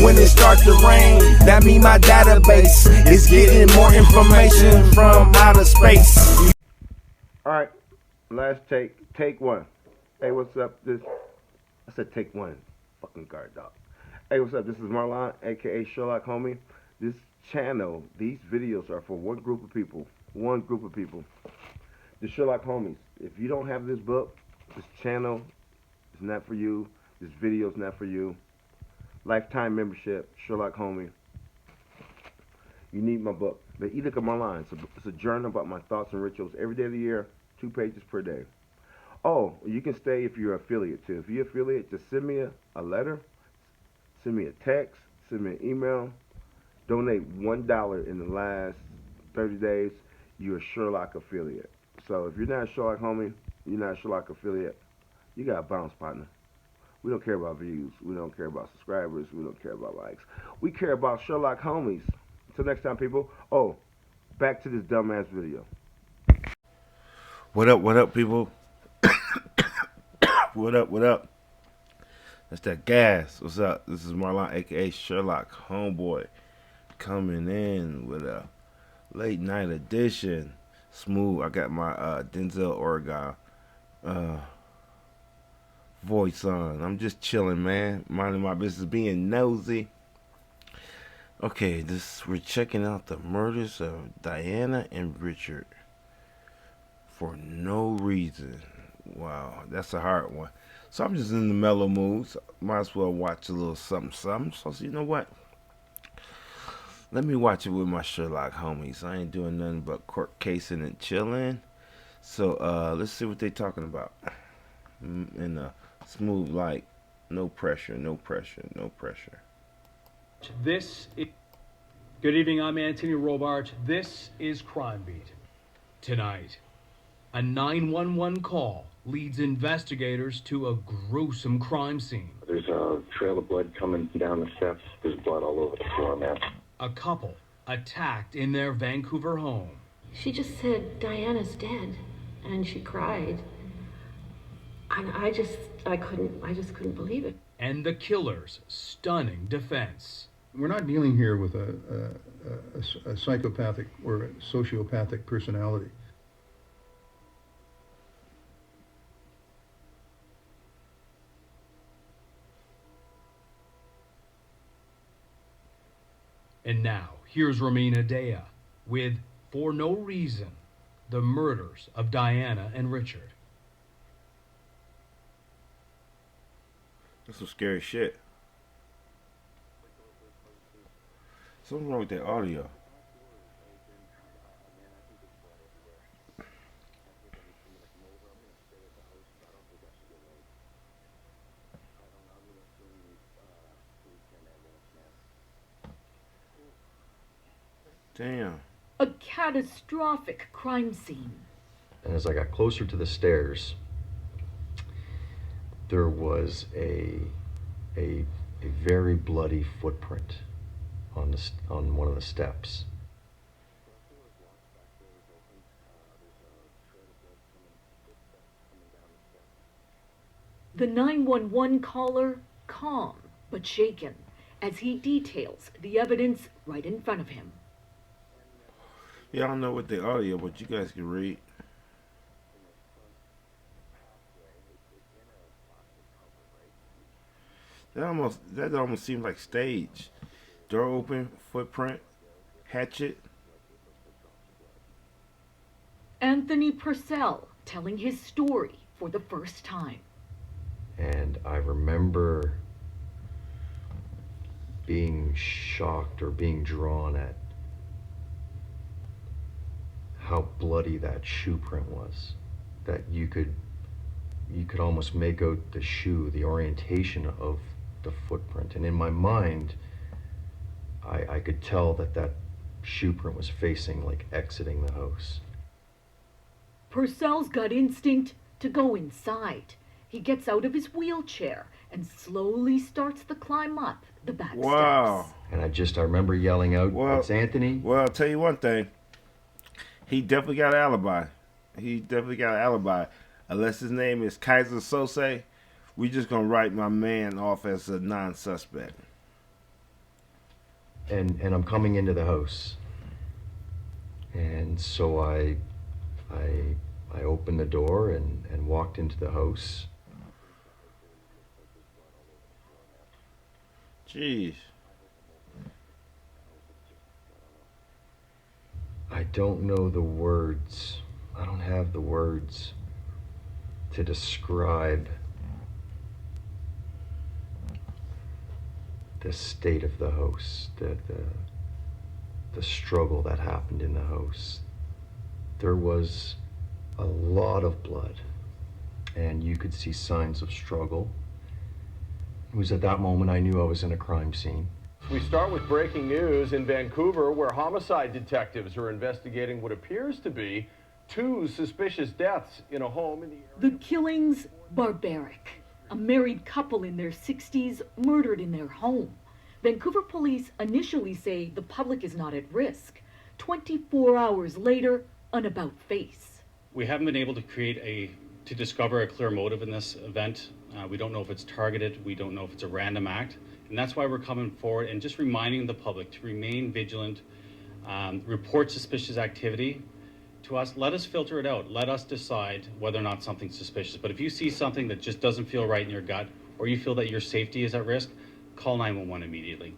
When it starts to rain, that mean my database is getting more information from outer space. Alright, last take one. Hey, what's up? I said take one. Fucking guard dog. Hey, what's up? This is Marlawn, aka Sherlock Homie. This channel, these videos are for one group of people. The Sherlock Homies. If you don't have this book, this channel is not for you. This video is not for you. Lifetime membership, Sherlock Homie. You need my book. The Edict of Marlawn. It's a journal about my thoughts and rituals every day of the year, 2 pages per day. Oh, you can stay if you're an affiliate too. If you're an affiliate, just send me a letter, send me a text, send me an email. Donate $1 in the last 30 days. You're a Sherlock affiliate. So if you're not a Sherlock Homie, you're not a Sherlock affiliate, you got a bounce, partner. We don't care about views. We don't care about subscribers. We don't care about likes. We care about Sherlock Homies. Until next time, people. Oh, back to this dumbass video. What up, people? What up? That's that gas. What's up? This is Marlawn, aka Sherlock Homeboy, coming in with a late night edition. Smooth. I got my Denzel Oregon voice on. I'm just chilling, man. Minding my business, being nosy. Okay, we're checking out the murders of Diana and Richard for no reason. Wow, that's a hard one. So I'm just in the mellow mood. So might as well watch a little something. So you know what? Let me watch it with my Sherlock homies. I ain't doing nothing but court casing and chilling. So let's see what they talking about. In a smooth light. No pressure. Good evening, I'm Anthony Robart. This is Crime Beat. Tonight, a 911 call leads investigators to a gruesome crime scene. There's a trail of blood coming down the steps. There's blood all over the floor, man. A couple attacked in their Vancouver home. She just said Diana's dead, and she cried. And I just couldn't believe it. And the killer's stunning defense. We're not dealing here with a psychopathic or a sociopathic personality. And now, here's Romina Dea with For No Reason, the murders of Diana and Richard. That's some scary shit. Something wrong with that audio. Damn. A catastrophic crime scene. And as I got closer to the stairs, there was a very bloody footprint on one of the steps. The 911 caller, calm but shaken, as he details the evidence right in front of him. Yeah, I don't know what the audio, but you guys can read. That almost seemed like stage. Door open, footprint, hatchet. Anthony Purcell telling his story for the first time. And I remember being shocked or being drawn at how bloody that shoe print was. That you could almost make out the shoe, the orientation of the footprint. And in my mind, I could tell that shoe print was facing, like, exiting the house. Purcell's gut instinct to go inside. He gets out of his wheelchair and slowly starts the climb up the back steps. And I remember yelling out, "It's Anthony." Well, I'll tell you one thing. He definitely got an alibi. Unless his name is Kaiser Sose, we just gonna write my man off as a non-suspect. and I'm coming into the house. And so I opened the door and walked into the house. Jeez. I don't know the words. I don't have the words to describe the state of the house, the struggle that happened in the house. There was a lot of blood, and you could see signs of struggle. It was at that moment I knew I was in a crime scene. We start with breaking news in Vancouver, where homicide detectives are investigating what appears to be 2 suspicious deaths in a home in the area. The killings, barbaric. A married couple in their 60s murdered in their home. Vancouver police initially say the public is not at risk. 24 hours later, an about face. We haven't been able to discover a clear motive in this event. We don't know if it's targeted. We don't know if it's a random act. And that's why we're coming forward and just reminding the public to remain vigilant, report suspicious activity to us. Let us filter it out. Let us decide whether or not something's suspicious. But if you see something that just doesn't feel right in your gut, or you feel that your safety is at risk, call 911 immediately.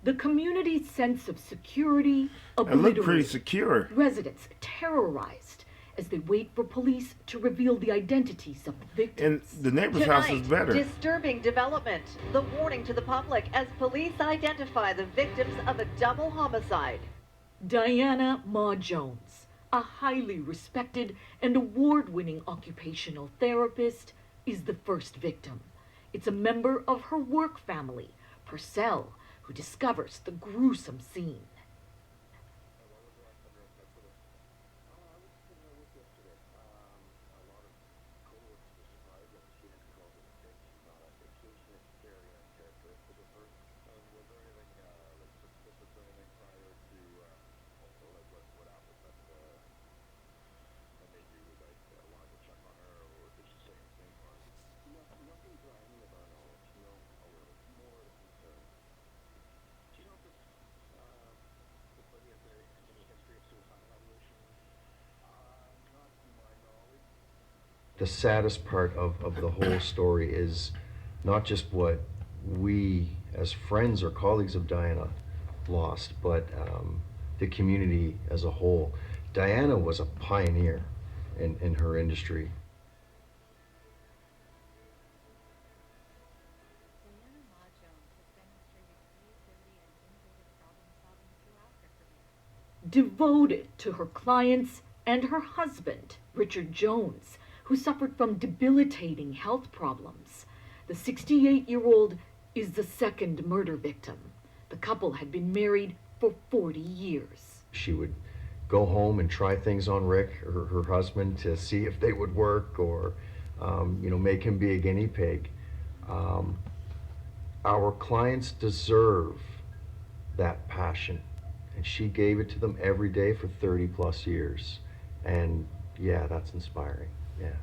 The community's sense of security It obliterated. looked pretty secure. Residents terrorized as they wait for police to reveal the identities of the victims. And the neighbor's house is better. Disturbing development. The warning to the public as police identify the victims of a double homicide. Diana Ma Jones, a highly respected and award-winning occupational therapist, is the first victim. It's a member of her work family, Purcell, who discovers the gruesome scene. The saddest part of the whole story is not just what we as friends or colleagues of Diana lost, but the community as a whole. Diana was a pioneer in her industry. Devoted to her clients and her husband, Richard Jones, who suffered from debilitating health problems. The 68-year-old is the second murder victim. The couple had been married for 40 years. She would go home and try things on Rick, her husband, to see if they would work, or make him be a guinea pig. Our clients deserve that passion, and she gave it to them every day for 30 plus years. And yeah, that's inspiring. Yeah.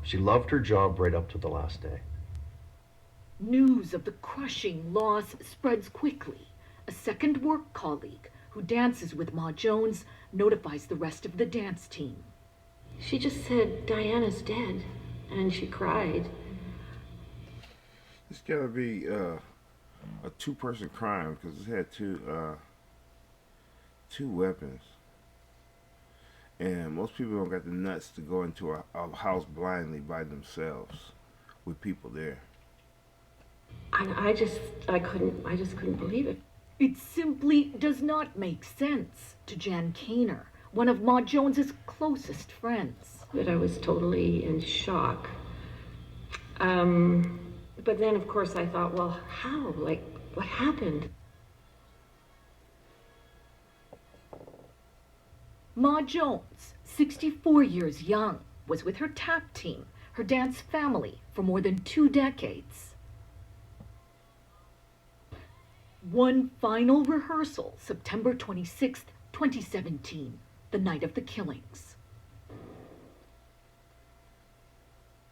She loved her job right up to the last day. News of the crushing loss spreads quickly. A second work colleague who dances with Ma Jones notifies the rest of the dance team. She just said, Diana's dead, and she cried. It's gotta be a 2-person crime because it had two weapons. And most people don't got the nuts to go into a house blindly by themselves with people there. And I just couldn't believe it. It simply does not make sense to Jan Kaner, one of Ma Jones's closest friends. But I was totally in shock. But then, of course, I thought, well, how? Like, what happened? Ma Jones, 64 years young, was with her tap team, her dance family, for more than 2 decades. One final rehearsal, September 26th, 2017, the night of the killings.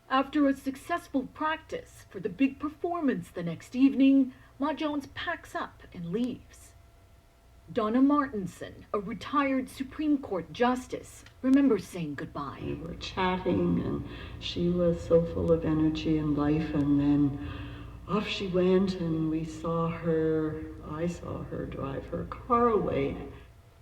After a successful practice for the big performance the next evening, Ma Jones packs up and leaves. Donna Martinson, a retired Supreme Court justice, remembers saying goodbye. We were chatting, and she was so full of energy and life, and then off she went, and I saw her drive her car away.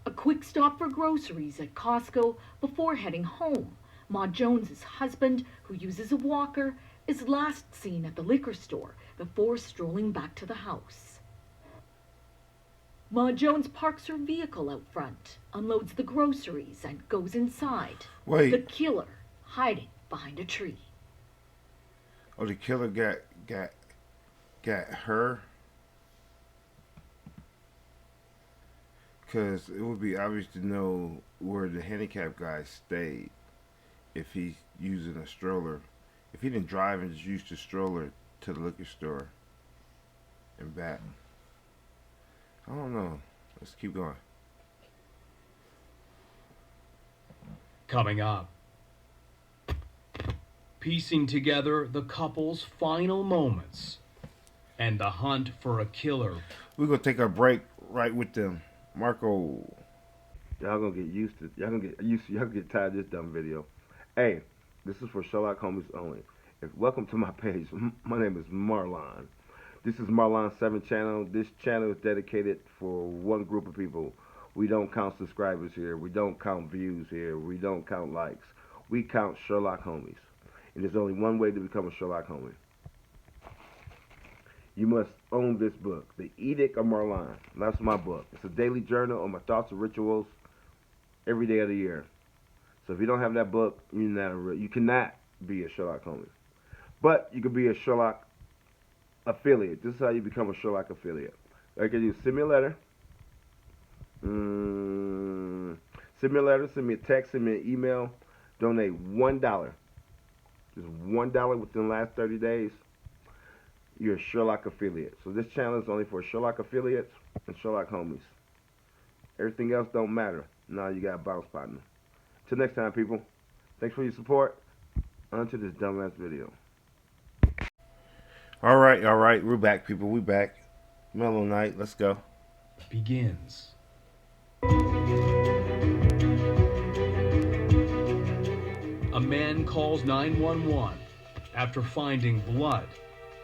A quick stop for groceries at Costco before heading home. Ma Jones's husband, who uses a walker, is last seen at the liquor store before strolling back to the house. Ma Jones parks her vehicle out front, unloads the groceries, and goes inside. Wait. The killer hiding behind a tree. Oh, the killer got her? Because it would be obvious to know where the handicapped guy stayed if he's using a stroller. If he didn't drive and just used the stroller to the liquor store and back. I don't know. Let's keep going. Coming up, piecing together the couple's final moments and the hunt for a killer. We're going to take our break right with them. Marco. Y'all gonna get used to. Y'all gonna get tired of this dumb video. Hey, this is for Sherlock Holmes only. Welcome to my page. My name is Marlawn. This is Marlawn 7 channel. This channel is dedicated for one group of people. We don't count subscribers here. We don't count views here. We don't count likes. We count Sherlock Homies. And there's only one way to become a Sherlock Homie. You must own this book, The Edict of Marlawn. That's my book. It's a daily journal of my thoughts and rituals every day of the year. So if you don't have that book, you cannot be a Sherlock Homie. But you can be a Sherlock affiliate. This is how you become a Sherlock affiliate. I can send me a letter. Send me a letter, send me a text, send me an email. Donate $1. Just $1 within the last 30 days. You're a Sherlock affiliate. So this channel is only for Sherlock affiliates and Sherlock homies. Everything else don't matter. Now you got a bounce partner. Till next time, people. Thanks for your support. On to this dumbass video. All right. We're back, people. We back. Mellow night. Let's go. Begins. A man calls 911 after finding blood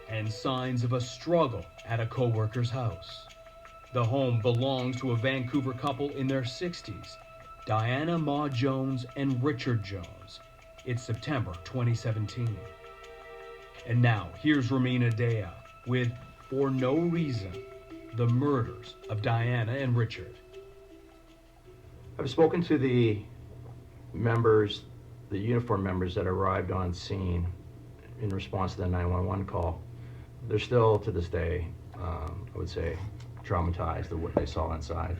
and signs of a struggle at a co-worker's house. The home belongs to a Vancouver couple in their 60s, Diana Ma Jones and Richard Jones. It's September 2017. And now, here's Ramina Dea with For No Reason, the murders of Diana and Richard. I've spoken to the members, the uniform members that arrived on scene in response to the 911 call. They're still, to this day, I would say, traumatized of what they saw inside.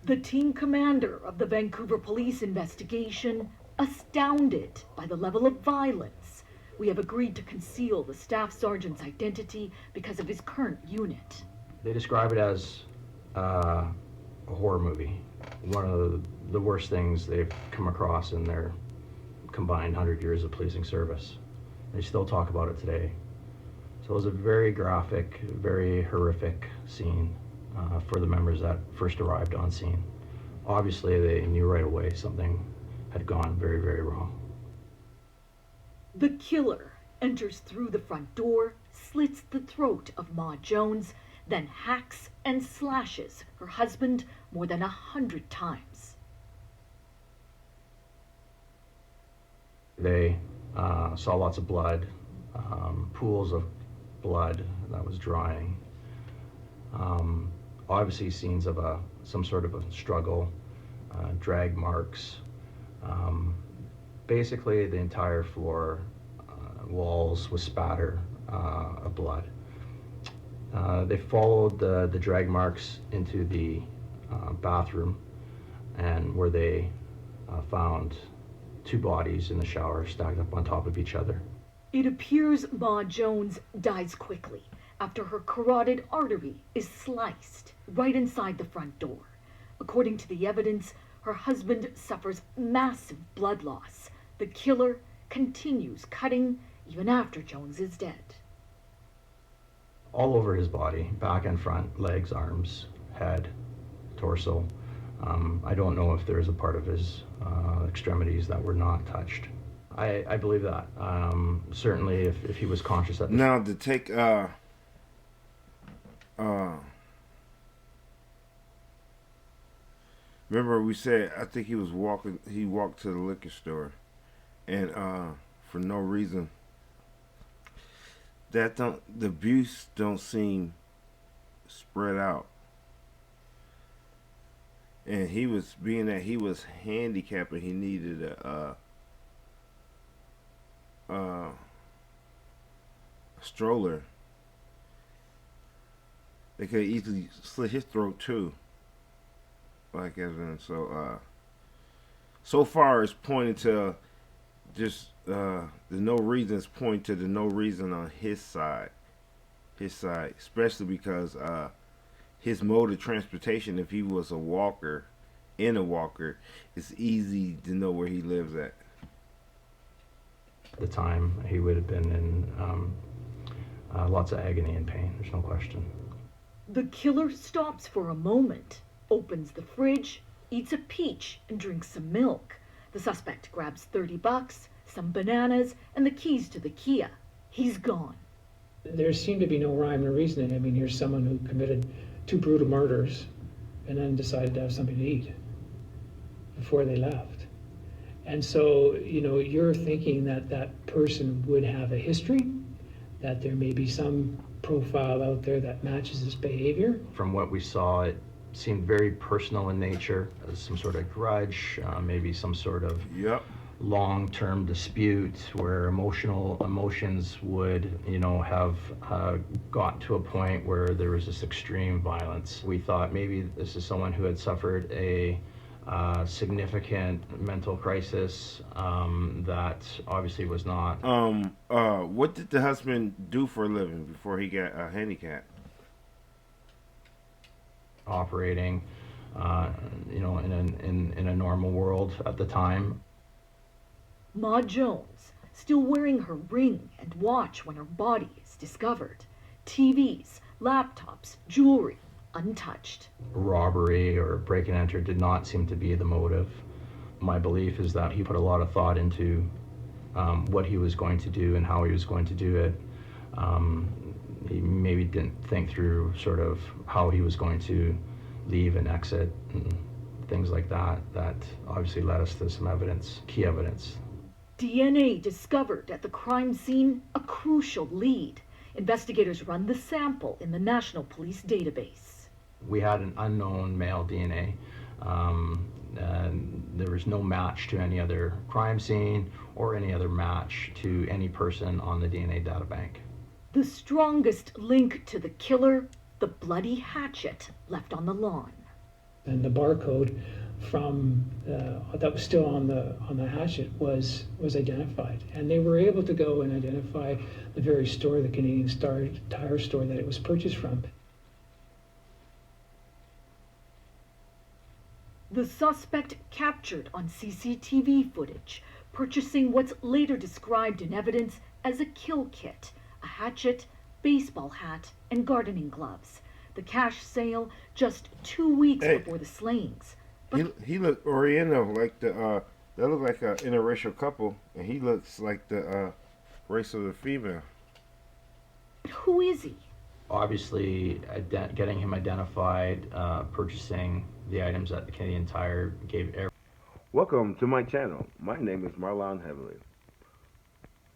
The team commander of the Vancouver police investigation, astounded by the level of violence. We have agreed to conceal the staff sergeant's identity because of his current unit. They describe it as a horror movie. One of the worst things they've come across in their combined 100 years of policing service. They still talk about it today. So it was a very graphic, very horrific scene for the members that first arrived on scene. Obviously, they knew right away something had gone very, very wrong. The killer enters through the front door, slits the throat of Ma Jones, then hacks and slashes her husband more than 100 times. They saw lots of blood, pools of blood that was drying. Obviously scenes of some sort of a struggle, drag marks. Basically the entire floor, walls with spatter of blood. They followed the drag marks into the bathroom, and where they found two bodies in the shower stacked up on top of each other. It appears Ma Jones dies quickly after her carotid artery is sliced right inside the front door. According to the evidence, her husband suffers massive blood loss. The killer continues cutting even after Jones is dead. all over his body, back and front, legs, arms, head, torso. I don't know if there's a part of his extremities that were not touched. I believe that. Certainly if he was conscious at the Now to take remember we said I think he walked to the liquor store and for no reason the abuse don't seem spread out. And he was, being that he was handicapped and he needed a stroller, they could easily slit his throat too. Like as in, so far it's pointing to just the no reason is pointing to the no reason on his side, especially because his mode of transportation, if he was a walker, it's easy to know where he lives at. The time he would have been in lots of agony and pain, there's no question. The killer stops for a moment, opens the fridge, eats a peach, and drinks some milk. The suspect grabs $30, some bananas, and the keys to the Kia. He's gone. There seemed to be no rhyme or reason in it. I mean, here's someone who committed 2 brutal murders and then decided to have something to eat before they left. And so, you're thinking that that person would have a history, that there may be some profile out there that matches his behavior. From what we saw, it seemed very personal in nature, some sort of grudge, maybe some sort of long-term dispute where emotions would, have got to a point where there was this extreme violence. We thought maybe this is someone who had suffered a significant mental crisis that obviously was not. What did the husband do for a living before he got handicapped? Operating, in a normal world at the time. Ma Jones, still wearing her ring and watch when her body is discovered. TVs, laptops, jewelry, untouched. Robbery or break and enter did not seem to be the motive. My belief is that he put a lot of thought into what he was going to do and how he was going to do it. He maybe didn't think through sort of how he was going to leave and exit and things like that. That obviously led us to some evidence, key evidence. DNA discovered at the crime scene, a crucial lead. Investigators run the sample in the National Police Database. We had an unknown male DNA, and there was no match to any other crime scene or any other match to any person on the DNA databank. The strongest link to the killer, the bloody hatchet left on the lawn. And the barcode from that was still on the hatchet was identified, and they were able to go and identify the very store, the Canadian Tire store, that it was purchased from. The suspect captured on CCTV footage, purchasing what's later described in evidence as a kill kit, a hatchet, baseball hat, and gardening gloves. The cash sale just 2 weeks before the slayings. He looked Oriental, like that looked like an interracial couple, and he looks like the race of the female. Who is he? Obviously, getting him identified, purchasing the items at the Canadian Tire gave every... Welcome to my channel. My name is Marlawn Heavenly.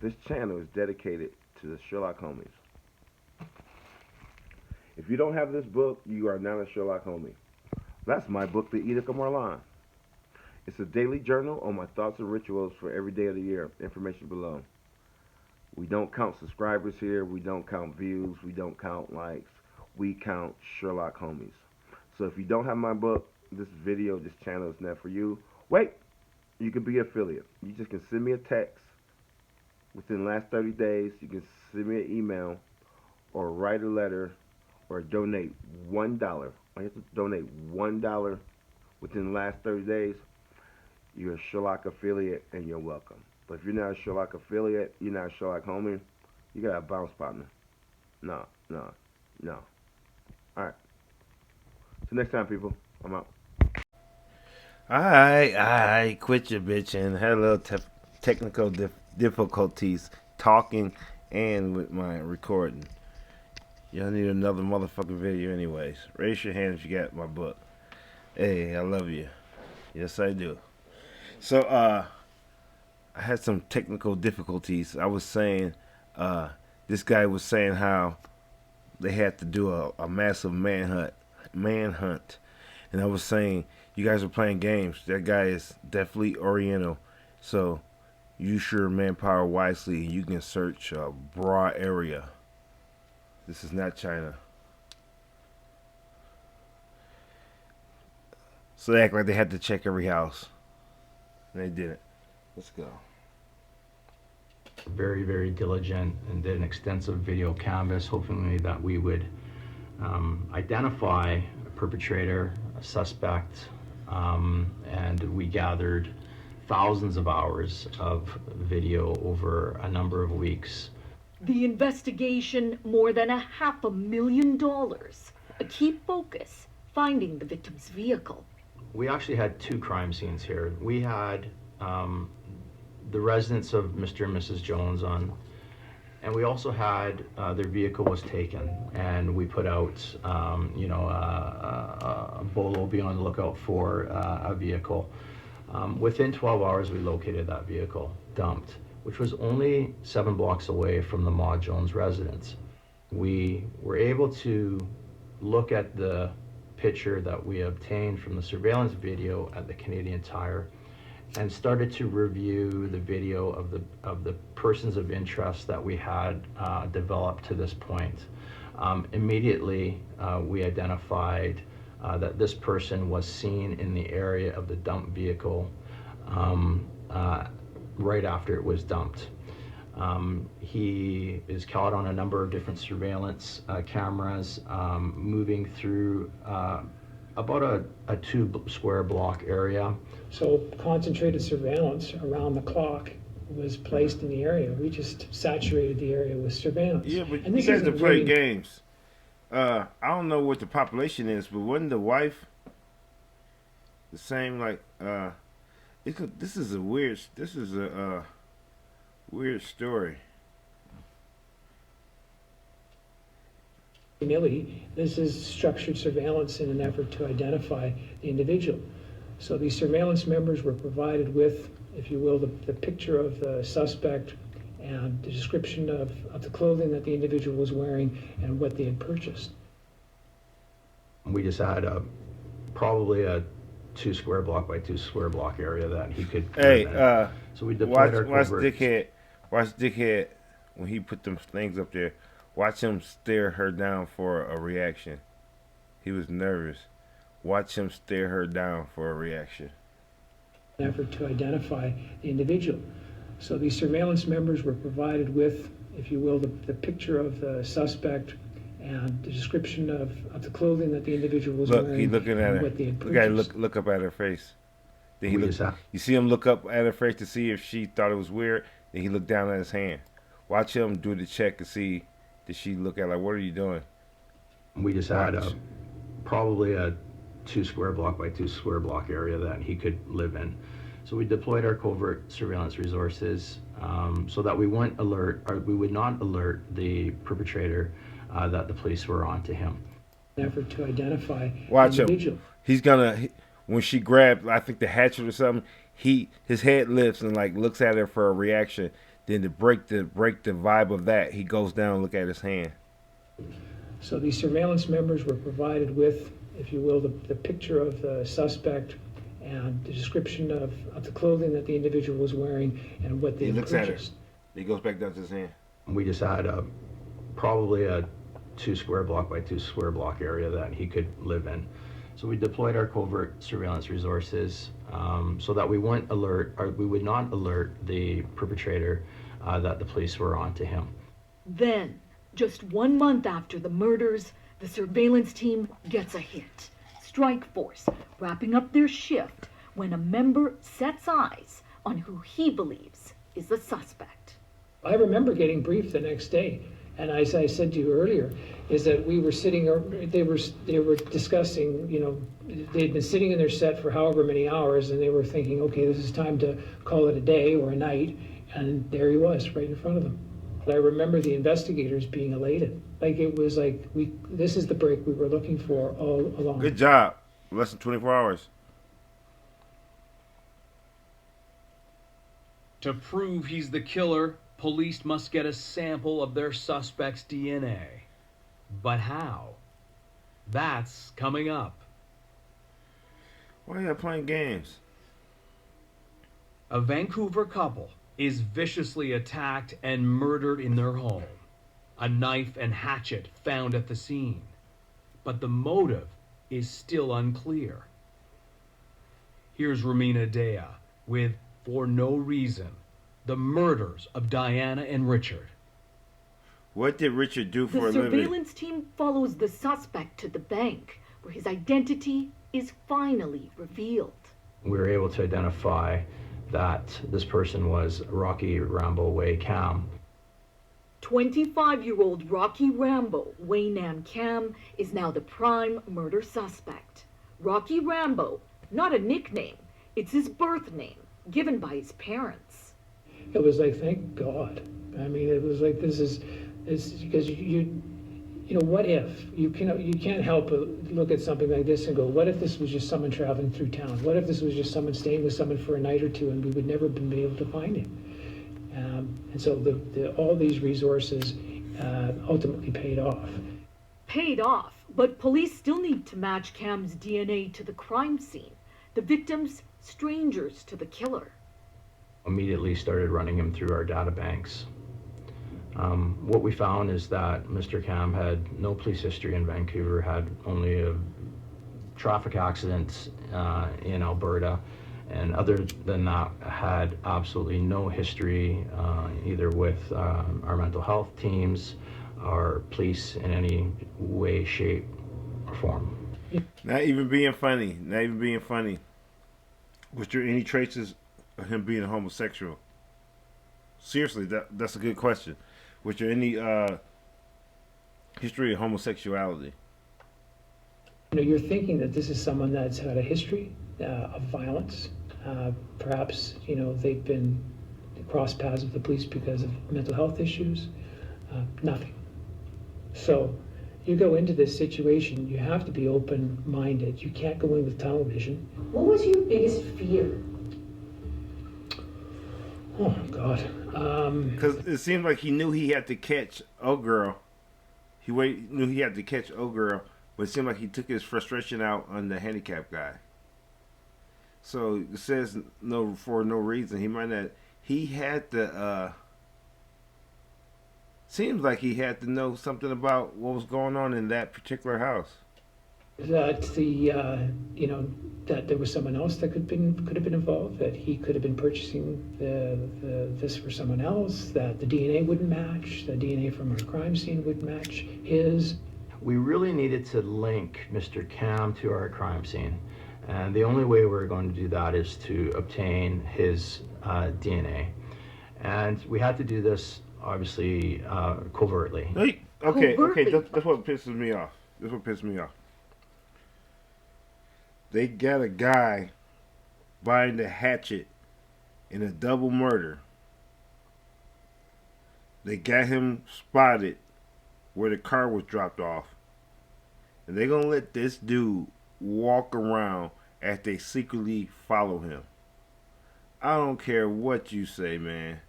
This channel is dedicated to the Sherlock homies. If you don't have this book, you are not a Sherlock homie. That's my book, The Edict of Marlawn. It's a daily journal on my thoughts and rituals for every day of the year. Information below. We don't count subscribers here. We don't count views. We don't count likes. We count Sherlock homies. So if you don't have my book, this video, this channel is not for you. Wait, you can be an affiliate. You just can send me a text within the last 30 days. You can send me an email or write a letter or donate $1. I have to donate $1 within the last 30 days. You're a Sherlock affiliate and you're welcome. But if you're not a Sherlock affiliate, you're not a Sherlock homie, you gotta bounce, partner. No. No. All right. Till next time, people. I'm out. Alright, quit your bitching. Had a little technical difficulties talking and with my recording. Y'all need another motherfucking video anyways. Raise your hand if you got my book. Hey, I love you. Yes, I do. So, I had some technical difficulties. I was saying, this guy was saying how they had to do a massive manhunt. And I was saying, you guys are playing games. That guy is definitely Oriental. So, use your manpower wisely. You can search a broad area. This is not China. So they act like they had to check every house. And they didn't. Let's go. Very, very diligent and did an extensive video canvas, hoping that we would identify a perpetrator, a suspect, and we gathered thousands of hours of video over a number of weeks. The investigation, more than $500,000. A key focus, finding the victim's vehicle. We actually had two crime scenes here. We had the residence of Mr. and Mrs. Jones on, and we also had their vehicle was taken, and we put out, a bolo, be on the lookout for a vehicle. Within 12 hours, we located that vehicle, dumped, which was only 7 blocks away from the Ma Jones residence. We were able to look at the picture that we obtained from the surveillance video at the Canadian Tire and started to review the video of the persons of interest that we had developed to this point. Immediately, we identified that this person was seen in the area of the dump vehicle right after it was dumped. He is caught on a number of different surveillance cameras, moving through about a 2 square block area. So concentrated surveillance around the clock was placed in the area. We just saturated the area with surveillance. Yeah, but and you guys have played really... games. I don't know what the population is, but wasn't the wife the same? Like, this is a weird story. This is structured surveillance in an effort to identify the individual. So these surveillance members were provided with, if you will, the picture of the suspect and the description of the clothing that the individual was wearing and what they had purchased. We just had probably a 2 square block by 2 square block area that he could. Hey, so we deployed our watch covert. Watch Dickhead when he put them things up there. Watch him stare her down for a reaction. He was nervous. Watch him stare her down for a reaction. An effort to identify the individual. So these surveillance members were provided with, if you will, the picture of the suspect and the description of the clothing that the individual was wearing. He's looking at her. What they had purchased. Look up at her face. Then you see him look up at her face to see if she thought it was weird. Then he looked down at his hand. Watch him do the check and see, did she look at, like, what are you doing? We just had probably a 2 square block by 2 square block area that he could live in. So we deployed our covert surveillance resources so that we would not alert the perpetrator that the police were on to him. An effort to identify Watch the individual. Him. He's gonna, when she grabbed, I think the hatchet or something, his head lifts and like looks at her for a reaction. Then to break the vibe of that, he goes down and look at his hand. So these surveillance members were provided with, if you will, the picture of the suspect and the description of the clothing that the individual was wearing and what they had purchased. At her. He goes back down to his hand. We just had probably a 2 square block by 2 square block area that he could live in. So we deployed our covert surveillance resources so that we would not alert the perpetrator that the police were on to him. Then, just 1 month after the murders, the surveillance team gets a hit. Strike force wrapping up their shift when a member sets eyes on who he believes is the suspect. I remember getting briefed the next day And as I said to you earlier, is that we were sitting, they were discussing, you know, they'd been sitting in their set for however many hours, and they were thinking, okay, this is time to call it a day or a night, and there he was, right in front of them. I remember the investigators being elated. Like, it was like, this is the break we were looking for all along. Good job. Less than 24 hours. To prove he's the killer, police must get a sample of their suspect's DNA. But how? That's coming up. Why are you playing games? A Vancouver couple is viciously attacked and murdered in their home. A knife and hatchet found at the scene. But the motive is still unclear. Here's Romina Dea with For No Reason, the murders of Diana and Richard. What did Richard do for a The living? surveillance team follows the suspect to the bank, where his identity is finally revealed. We were able to identify that this person was Rocky Rambo Way Cam. 25-year-old Rocky Rambo Way Nam Cam is now the prime murder suspect. Rocky Rambo, not a nickname, it's his birth name, given by his parents. It was like, thank God. I mean, it was like, this is because you know, what if you can't help but look at something like this and go, what if this was just someone traveling through town? What if this was just someone staying with someone for a night or two and we would never be able to find him? And so all these resources ultimately paid off. Paid off, but police still need to match Cam's DNA to the crime scene. The victims, strangers to the killer. Immediately started running him through our data banks. What we found is that Mr. Cam had no police history in Vancouver, had only a traffic accident in Alberta, and other than that had absolutely no history either with our mental health teams, our police in any way, shape, or form. Not even being funny. Was there any traces of him being a homosexual? Seriously, that's a good question. Was there any history of homosexuality? You know, you're thinking that this is someone that's had a history of violence. Perhaps, you know, they've been crossed paths with the police because of mental health issues. Nothing. So you go into this situation, you have to be open-minded. You can't go in with tunnel vision. What was your biggest fear? Oh, God. Because it seemed like he knew he had to catch O Girl. Knew he had to catch O Girl, but it seemed like he took his frustration out on the handicapped guy. So it says for no reason. He might not. He had to. Seems like he had to know something about what was going on in that particular house. That you know, that there was someone else that could have been involved. That he could have been purchasing this for someone else. That the DNA wouldn't match. The DNA from our crime scene wouldn't match his. We really needed to link Mr. Cam to our crime scene, and the only way we're going to do that is to obtain his DNA, and we had to do this obviously covertly. Okay, that's what pisses me off. They got a guy buying the hatchet in a double murder. They got him spotted where the car was dropped off. And they're going to let this dude walk around as they secretly follow him. I don't care what you say, man.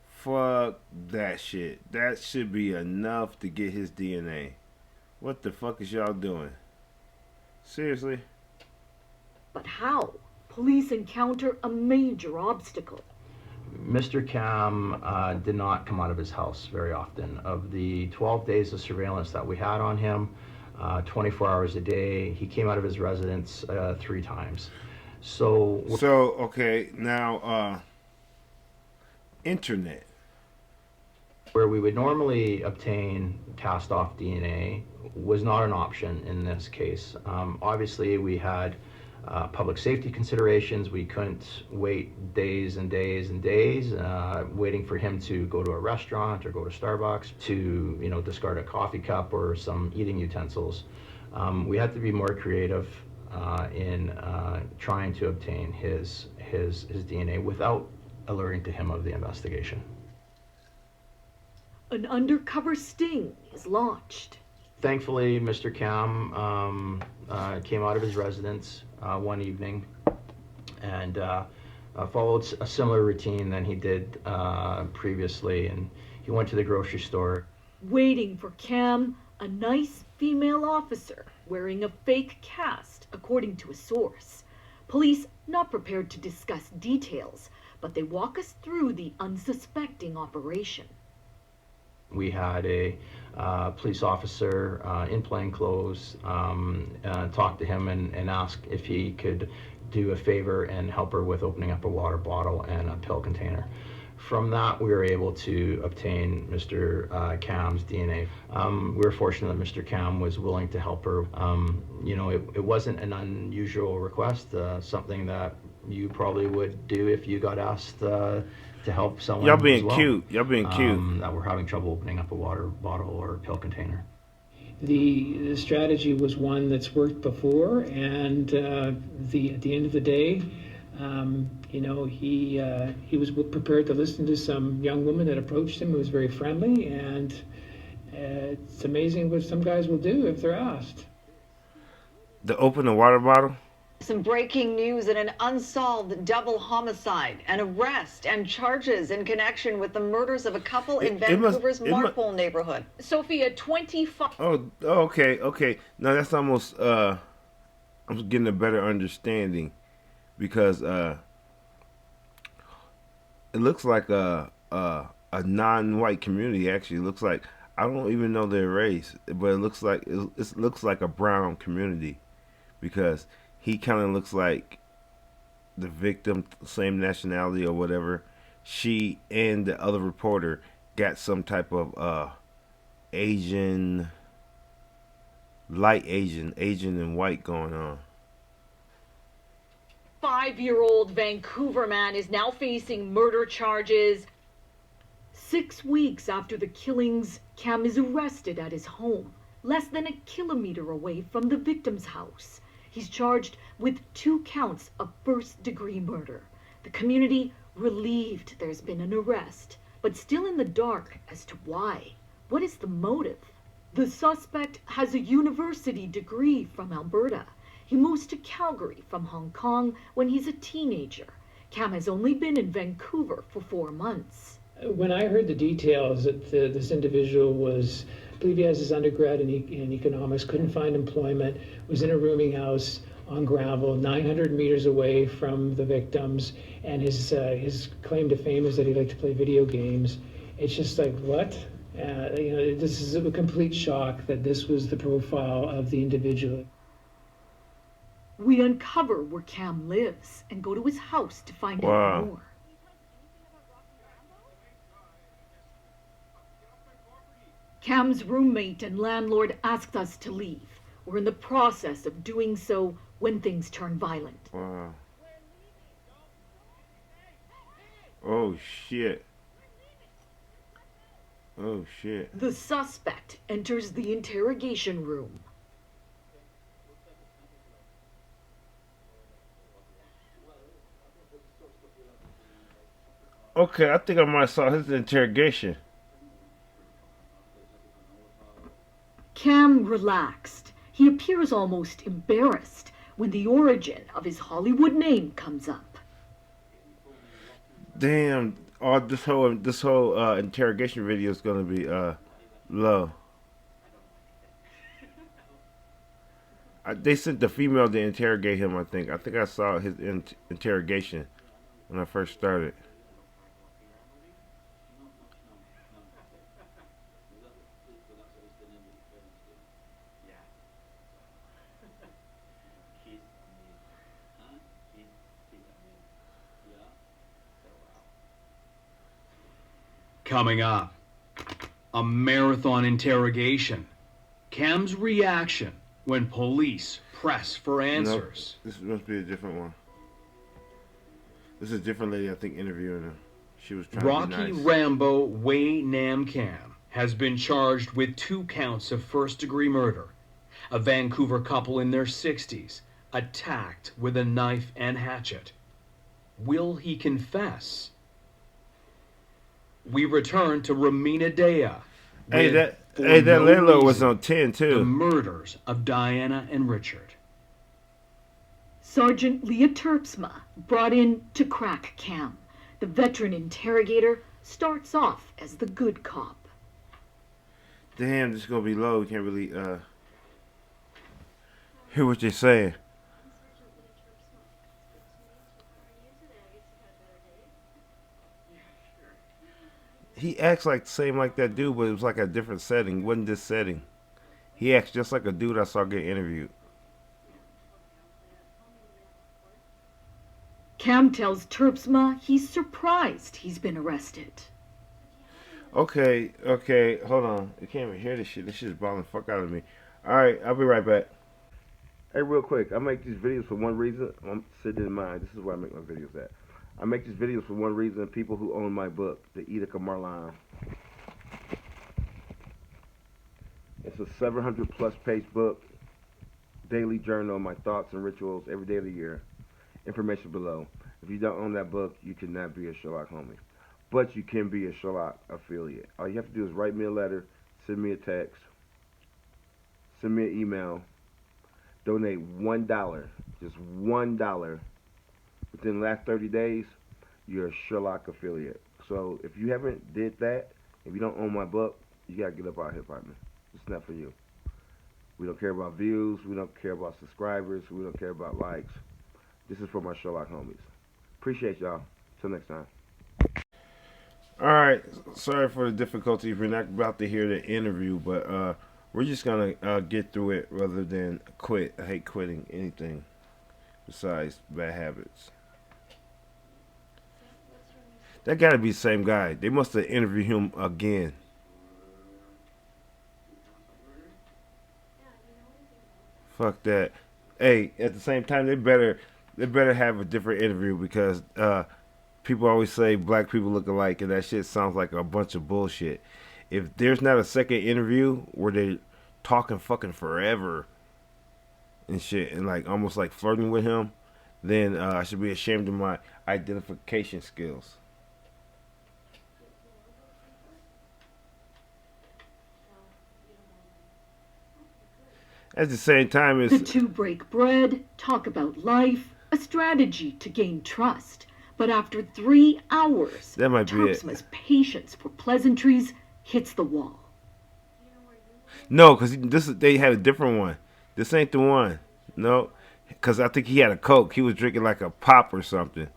Fuck that shit. That should be enough to get his DNA. What the fuck is y'all doing? Seriously? But how? Police encounter a major obstacle. Mr. Cam did not come out of his house very often. Of the 12 days of surveillance that we had on him, 24 hours a day, he came out of his residence 3 times. So okay, now internet. Where we would normally obtain cast-off DNA was not an option in this case. Obviously, we had public safety considerations. We couldn't wait days and days and days waiting for him to go to a restaurant or go to Starbucks to, discard a coffee cup or some eating utensils. We had to be more creative in trying to obtain his DNA without alerting to him of the investigation. An undercover sting is launched. Thankfully, Mr. Cam came out of his residence one evening and followed a similar routine than he did previously, and he went to the grocery store. Waiting for Cam, a nice female officer wearing a fake cast, according to a source. Police not prepared to discuss details, but they walk us through the unsuspecting operation. We had a police officer in plain clothes talk to him and ask if he could do a favor and help her with opening up a water bottle and a pill container. From that, we were able to obtain Mr. Cam's DNA. We were fortunate that Mr. Cam was willing to help her. It wasn't an unusual request, something that you probably would do if you got asked to help someone. Y'all being as well, cute. Y'all being cute. That were having trouble opening up a water bottle or a pill container. The strategy was one that's worked before, and at the end of the day, he was prepared to listen to some young woman that approached him who was very friendly, and it's amazing what some guys will do if they're asked. To open a water bottle? Some breaking news in an unsolved double homicide, an arrest and charges in connection with the murders of a couple in Vancouver's Marlawn neighborhood. Sophia, 25. Oh, okay. No, that's almost, I'm getting a better understanding because it looks like a non-white community. Actually, it looks like, I don't even know their race, but it looks like a brown community because he kind of looks like the victim, same nationality or whatever. She and the other reporter got some type of Asian, light Asian and white going on. 5-year-old Vancouver man is now facing murder charges. 6 weeks after the killings, Cam is arrested at his home, less than a kilometer away from the victim's house. He's charged with 2 counts of first-degree murder. The community relieved there's been an arrest, but still in the dark as to why. What is the motive? The suspect has a university degree from Alberta. He moves to Calgary from Hong Kong when he's a teenager. Cam has only been in Vancouver for 4 months. When I heard the details that this individual was, I believe he has his undergrad in economics, couldn't find employment, was in a rooming house on gravel, 900 meters away from the victims, and his claim to fame is that he liked to play video games. It's just like, what? This is a complete shock that this was the profile of the individual. We uncover where Cam lives and go to his house to find out more. Cam's roommate and landlord asked us to leave. We're in the process of doing so when things turn violent. Wow. Oh, shit. Oh, shit. The suspect enters the interrogation room. Okay, I think I might have saw his interrogation. Cam relaxed. He appears almost embarrassed when the origin of his Hollywood name comes up. Damn, this whole interrogation video is gonna be low. They sent the female to interrogate him. I think I saw his interrogation when I first started. Coming up, a marathon interrogation. Cam's reaction when police press for answers. Nope. This must be a different one. This is a different lady, I think, interviewing her. She was trying Rocky to be nice. Rambo Wei Nam Kam has been charged with 2 counts of first-degree murder. A Vancouver couple in their 60s attacked with a knife and hatchet. Will he confess? We return to Ramina Dea. Hey, that landlord was on 10 too. The murders of Diana and Richard. Sergeant Leah Terpsma, brought in to crack Cam. The veteran interrogator starts off as the good cop. Damn, this is gonna be low. We can't really hear what you're saying. He acts like the same like that dude, but it was like a different setting. It wasn't this setting. He acts just like a dude I saw get interviewed. Cam tells Terpsma he's surprised he's been arrested. Okay, hold on. I can't even hear this shit. This shit's bothering the fuck out of me. Alright, I'll be right back. Hey, real quick, I make these videos for one reason. I'm sitting in mind. This is where I make my videos at. I make these videos for one reason. People who own my book, The Edict of Marlawn. It's a 700-plus page book. Daily journal of my thoughts and rituals every day of the year. Information below. If you don't own that book, you cannot be a Sherlock homie. But you can be a Sherlock affiliate. All you have to do is write me a letter, send me a text, send me an email, donate $1, just $1. Within the last 30 days, you're a Sherlock affiliate. So if you haven't did that, if you don't own my book, you gotta get up out here, partner. It's not for you. We don't care about views. We don't care about subscribers. We don't care about likes. This is for my Sherlock homies. Appreciate y'all. Till next time. Alright, sorry for the difficulties. We're not about to hear the interview, but we're just gonna get through it rather than quit. I hate quitting anything besides bad habits. That gotta be the same guy. They must have interviewed him again. Fuck that. Hey, at the same time, they better have a different interview because people always say black people look alike, and that shit sounds like a bunch of bullshit. If there's not a second interview where they talking fucking forever and shit, and like almost like flirting with him, then I should be ashamed of my identification skills. At the same time, The two break bread, talk about life, a strategy to gain trust. But after 3 hours, that might be Terpsma's patience for pleasantries hits the wall. No, because they had a different one. This ain't the one. No, because I think he had a Coke. He was drinking like a pop or something.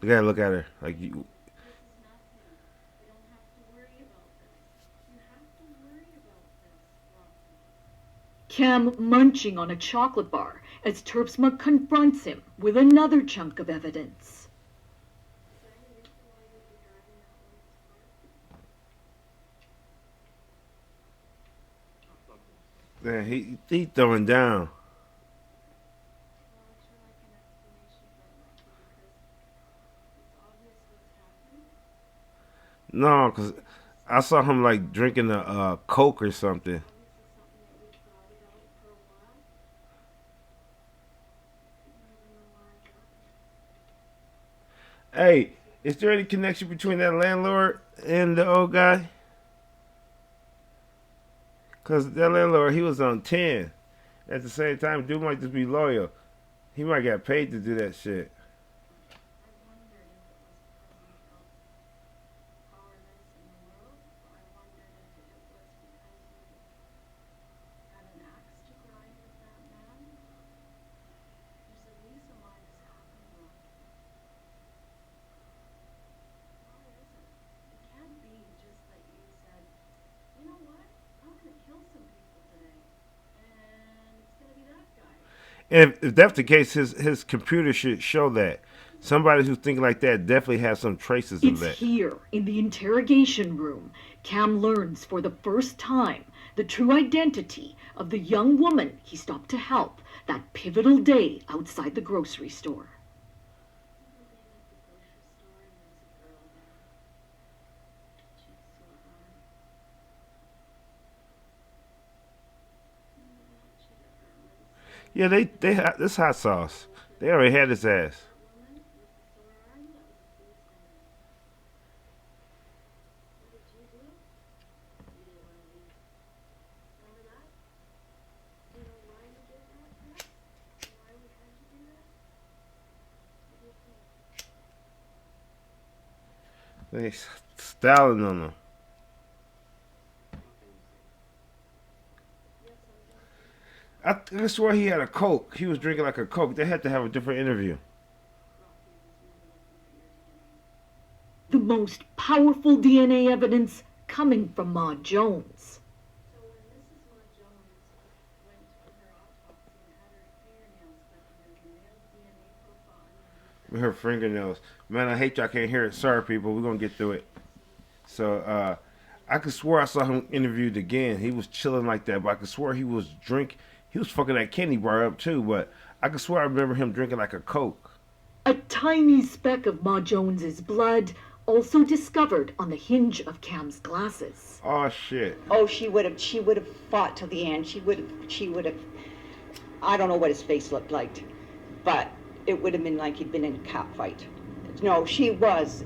You gotta look at her like you. Cam munching on a chocolate bar as Terpsma confronts him with another chunk of evidence. Man, he throwing down. No, because I saw him like drinking a Coke or something. Hey, is there any connection between that landlord and the old guy? Because that landlord, he was on 10. At the same time, dude might just be loyal. He might get paid to do that shit. And if that's the case, his computer should show that. Somebody who's thinking like that definitely has some traces of that. It's here, in the interrogation room, Cam learns for the first time the true identity of the young woman he stopped to help that pivotal day outside the grocery store. Yeah, they had this hot sauce. They already had his ass. They styling on him. I swear he had a Coke. He was drinking like a Coke. They had to have a different interview. The most powerful DNA evidence coming from Ma Jones. Her fingernails. Man, I hate y'all can't hear it. Sorry, people. We're going to get through it. So, I could swear I saw him interviewed again. He was chilling like that, but I could swear he was He was fucking that candy bar up, too, but I could swear I remember him drinking like a Coke. A tiny speck of Ma Jones's blood also discovered on the hinge of Cam's glasses. Oh, shit. Oh, she would have fought till the end. She would have, I don't know what his face looked like, but it would have been like he'd been in a cat fight. No, she was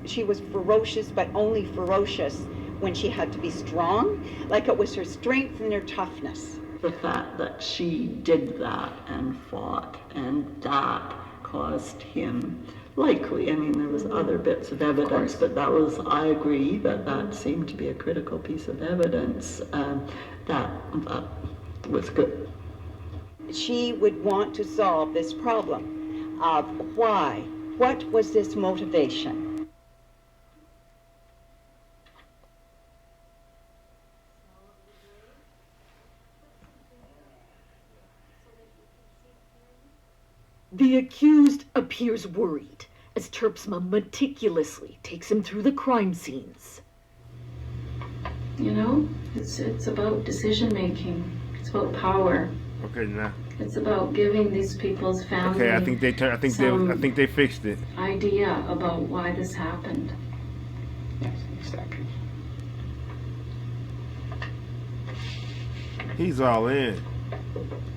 ferocious, but only ferocious when she had to be strong, like it was her strength and her toughness. The fact that she did that and fought, and that caused him, likely, I mean, there was other bits of evidence, but that was, I agree, that seemed to be a critical piece of evidence, that was good. She would want to solve this problem of why. What was this motivation? The accused appears worried as Terpsma meticulously takes him through the crime scenes. You know, it's about decision making. It's about power. Okay, now. It's about giving these people's family. Okay, I think they fixed it. Idea about why this happened. Yes, exactly. He's all in.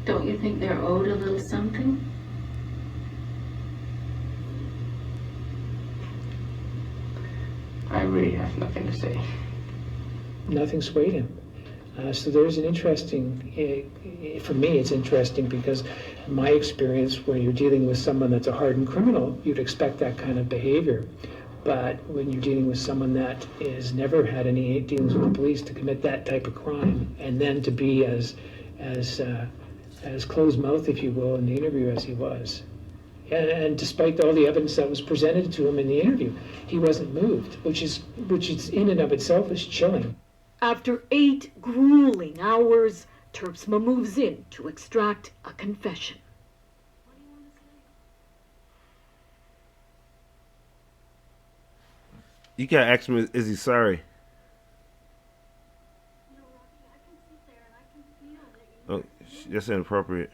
Don't you think they're owed a little something? I really have nothing to say. Nothing swayed him. So there's an interesting, for me it's interesting because my experience when you're dealing with someone that's a hardened criminal, you'd expect that kind of behavior. But when you're dealing with someone that has never had any dealings with the police to commit that type of crime, and then to be as closed-mouthed, if you will, in the interview as he was. And despite all the evidence that was presented to him in the interview, he wasn't moved, which is in and of itself is chilling. After 8 grueling hours, Terpsma moves in to extract a confession. You gotta ask him, is he sorry? Oh, that's inappropriate.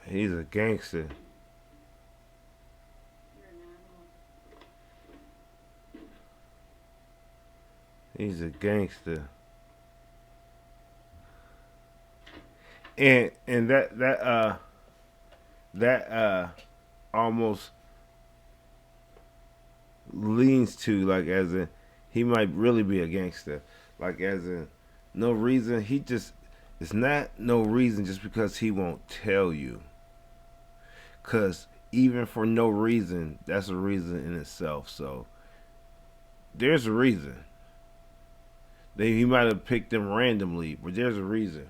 He's a gangster. He's a gangster. And that almost leans to, like, as in he might really be a gangster. Like, as in no reason, it's not no reason just because he won't tell you. Because even for no reason, that's a reason in itself. So there's a reason. He might have picked them randomly, but there's a reason.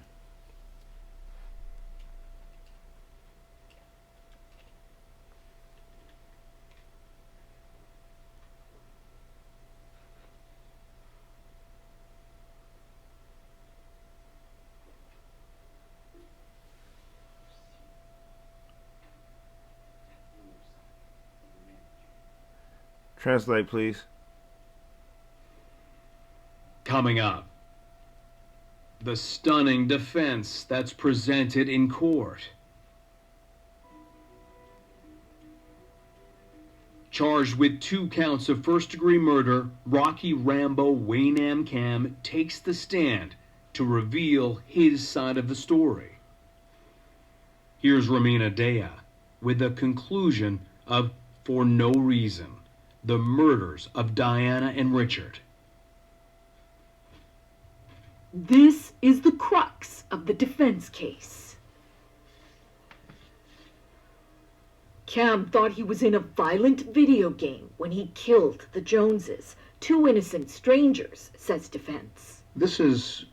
Translate, please. Coming up, the stunning defense that's presented in court. Charged with 2 counts of first-degree murder, Rocky Rambo Waynam Cam takes the stand to reveal his side of the story. Here's Ramina Dea with the conclusion of For No Reason, the murders of Diana and Richard. This is the crux of the defense case. Cam thought he was in a violent video game when he killed the Joneses, 2 innocent strangers, says defense. This is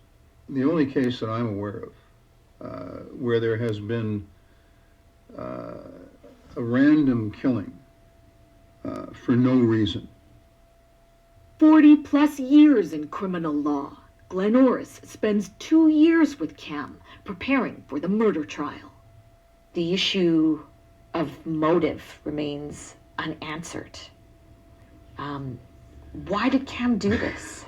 the only case that I'm aware of where there has been a random killing for no reason. 40+ years in criminal law. Glenn Orris spends 2 years with Cam preparing for the murder trial. The issue of motive remains unanswered. Why did Cam do this?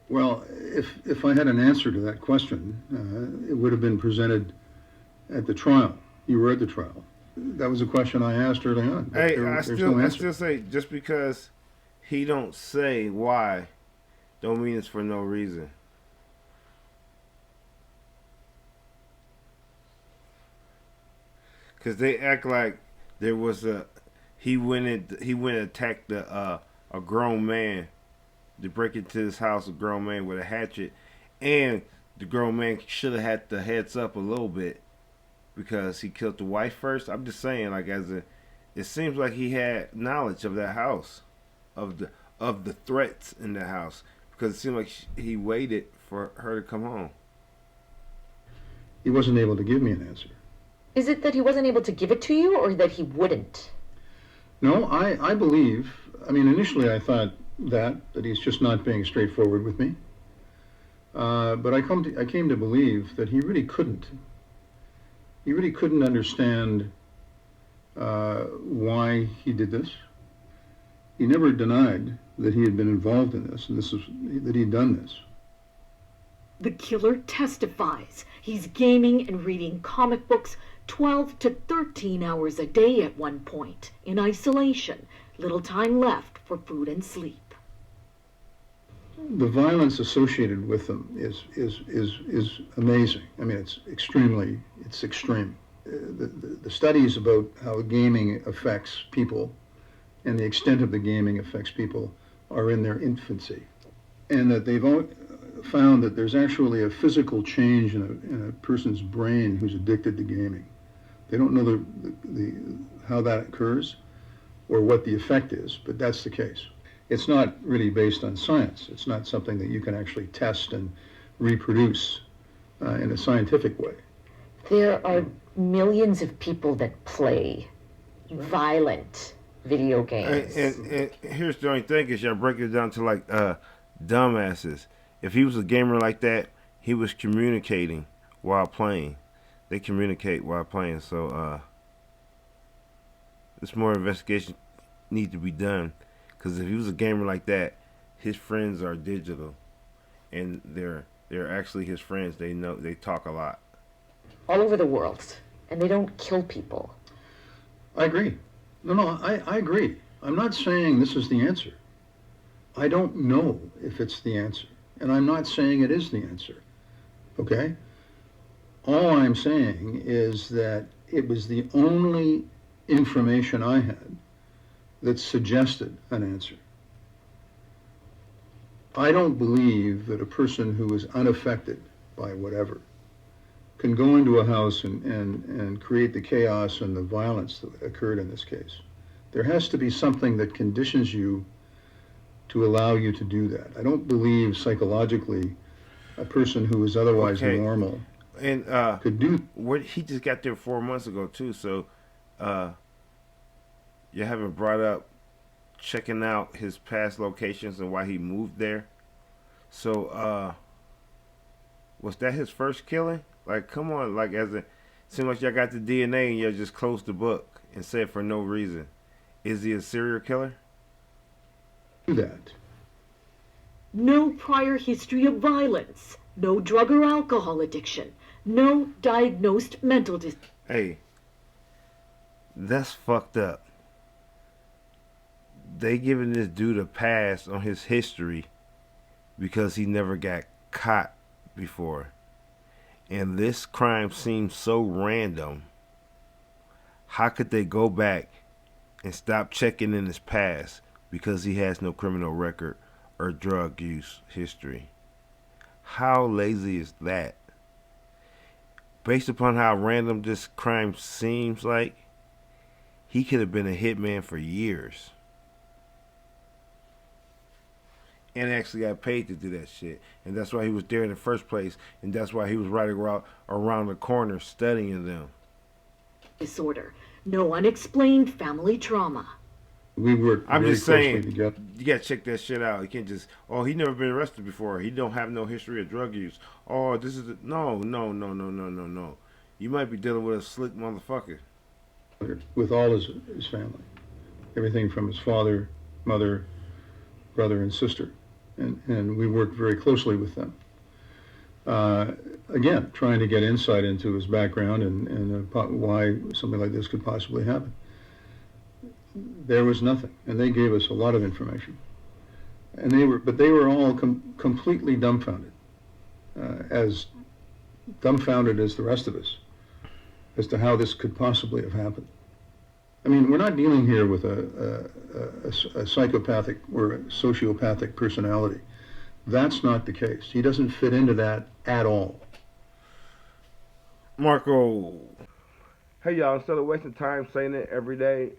Well, if I had an answer to that question, it would have been presented at the trial. You were at the trial. That was a question I asked early on. Hey, I still say, just because he don't say why, don't mean it's for no reason. Because they act like there was he went and attacked a grown man to break into his house, a grown man with a hatchet, and the grown man should have had the heads up a little bit because he killed the wife first. I'm just saying, like, it seems like he had knowledge of that house, of the threats in the house, because it seemed like he waited for her to come home. He wasn't able to give me an answer. Is it that he wasn't able to give it to you, or that he wouldn't? No, I believe, I mean, initially I thought that he's just not being straightforward with me. But I came to believe that he really couldn't. He really couldn't understand why he did this. He never denied that he had been involved in this, and that he'd done this. The killer testifies he's gaming and reading comic books 12 to 13 hours a day at one point, in isolation, little time left for food and sleep. The violence associated with them is amazing. I mean, it's extreme. The studies about how gaming affects people and the extent of the gaming affects people are in their infancy, and that they've found that there's actually a physical change in a person's brain who's addicted to gaming. They don't know how that occurs or what the effect is, but that's the case. It's not really based on science. It's not something that you can actually test and reproduce in a scientific way. There are millions of people that play violent video games. And here's the only thing is y'all break it down to like dumbasses. If he was a gamer like that, he was communicating while playing. They communicate while playing, so there's more investigation need to be done. Because if he was a gamer like that, his friends are digital, and they're actually his friends. They talk a lot. All over the world, and they don't kill people. I agree. No, I agree. I'm not saying this is the answer. I don't know if it's the answer, and I'm not saying it is the answer. Okay? All I'm saying is that it was the only information I had that suggested an answer. I don't believe that a person who is unaffected by whatever can go into a house and create the chaos and the violence that occurred in this case. There has to be something that conditions you to allow you to do that. I don't believe psychologically a person who is otherwise normal and could do. What he just got there 4 months ago too, so you haven't brought up checking out his past locations and why he moved there. So was that his first killing? Like, come on, like seems like y'all got the DNA and y'all just closed the book and said for no reason. Is he a serial killer? Do that. No prior history of violence, no drug or alcohol addiction, no diagnosed mental Hey, that's fucked up. They giving this dude a pass on his history because he never got caught before. And this crime seems so random. How could they go back and stop checking in his past because he has no criminal record or drug use history? How lazy is that? Based upon how random this crime seems like, he could have been a hitman for years. And actually got paid to do that shit. And that's why he was there in the first place. And that's why he was right around the corner studying them. Disorder. No unexplained family trauma. We work I'm very just closely saying, together. you gotta check that shit out. You can't just, oh, he never been arrested before. He don't have no history of drug use. Oh, this is no. You might be dealing with a slick motherfucker. With all his family. Everything from his father, mother, brother, and sister. And we worked very closely with them. Again, trying to get insight into his background and why something like this could possibly happen. There was nothing, and they gave us a lot of information. And they were all completely dumbfounded, as dumbfounded as the rest of us, as to how this could possibly have happened. I mean, we're not dealing here with a psychopathic or a sociopathic personality. That's not the case. He doesn't fit into that at all. Marco. Hey y'all, instead of wasting time saying it every day,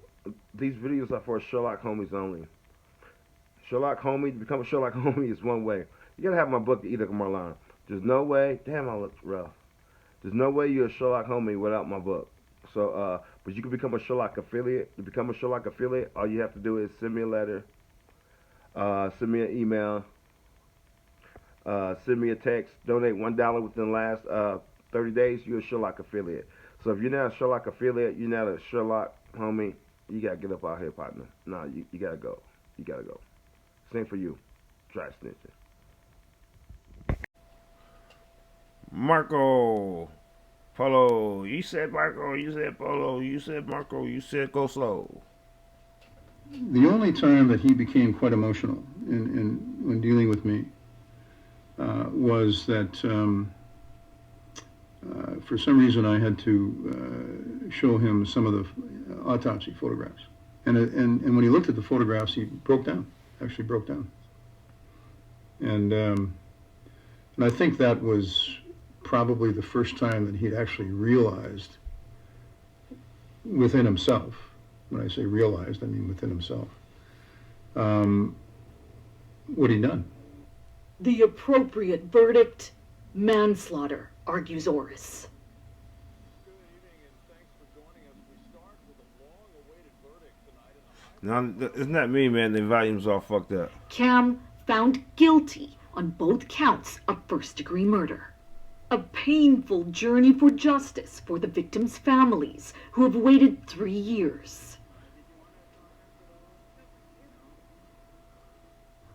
these videos are for Sherlock homies only. Sherlock homie, to become a Sherlock homie is one way. You gotta have my book, The Edict of Marlawn. There's no way, damn I look rough. There's no way you're a Sherlock homie without my book. So, but you can become a Sherlock affiliate. To become a Sherlock affiliate, all you have to do is send me a letter, send me an email, send me a text, donate $1 within the last 30 days, you're a Sherlock affiliate. So if you're not a Sherlock affiliate, you're not a Sherlock homie, you gotta get up out here, partner. Nah, you gotta go. You gotta go. Same for you. Try snitching. Marco. Polo. You said Marco. You said Polo. You said Marco. You said go slow. The only time that he became quite emotional when dealing with me was that for some reason I had to show him some of the autopsy photographs. And when he looked at the photographs, he broke down, actually broke down. And I think that was probably the first time that he'd actually realized within himself, when I say realized, I mean within himself, what he'd done. The appropriate verdict, manslaughter, argues Orris. Now, isn't that me, man? The volume's all fucked up. Cam found guilty on both counts of first-degree murder. A painful journey for justice for the victims' families who have waited 3 years.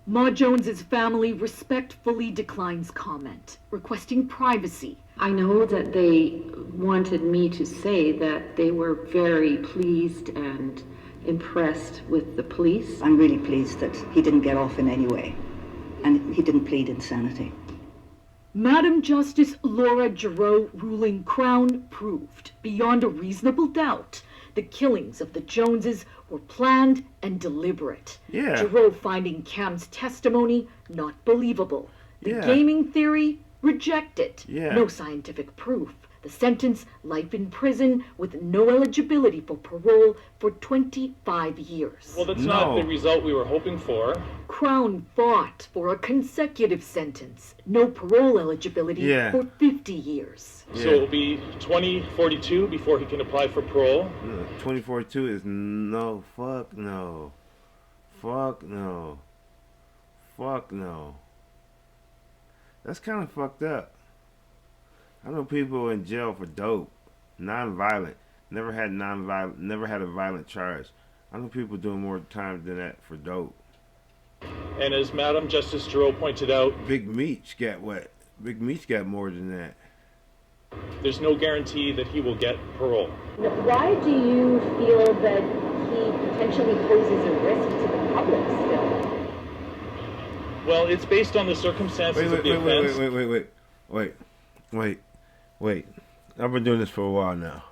Ma Jones's family respectfully declines comment, requesting privacy. I know that they wanted me to say that they were very pleased and impressed with the police. I'm really pleased that he didn't get off in any way, and he didn't plead insanity. Madam Justice Laura Giroux ruling Crown proved, beyond a reasonable doubt, the killings of the Joneses were planned and deliberate. Yeah. Giroux finding Cam's testimony not believable. The Yeah. gaming theory rejected. Yeah. No scientific proof The sentence, life in prison with no eligibility for parole for 25 years. Well, that's not the result we were hoping for. Crown fought for a consecutive sentence, no parole eligibility for 50 years. So it will be 2042 before he can apply for parole. 2042 is no, fuck no. Fuck no. Fuck no. That's kind of fucked up. I know people in jail for dope, non-violent, never had a violent charge. I know people doing more time than that for dope. And as Madam Justice Giroux pointed out, Big Meech got what? Big Meech got more than that. There's no guarantee that he will get parole. Why do you feel that he potentially poses a risk to the public still? Well, it's based on the circumstances of the offense. Wait. I've been doing this for a while now.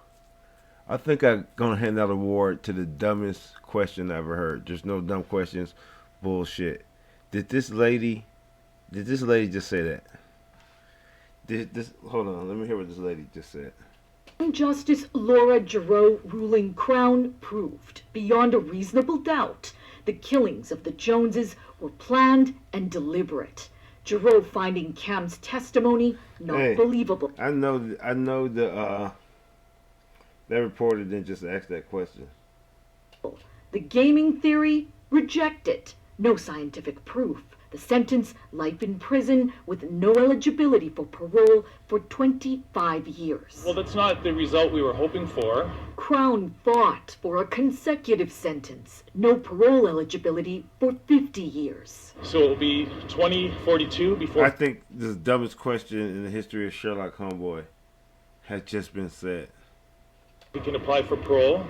I think I'm gonna hand out an award to the dumbest question I ever heard. There's no dumb questions. Bullshit. Did this lady just say that? Hold on, let me hear what this lady just said. Justice Laura Giroux ruling Crown proved, beyond a reasonable doubt, the killings of the Joneses were planned and deliberate. Giroux finding Cam's testimony not believable. I know that reporter didn't just ask that question. The gaming theory, rejected. No scientific proof. The sentence, life in prison with no eligibility for parole for 25 years. Well, that's not the result we were hoping for. Crown fought for a consecutive sentence, no parole eligibility for 50 years. So it will be 2042 before... I think the dumbest question in the history of Sherlock Homeboy has just been said. He can apply for parole,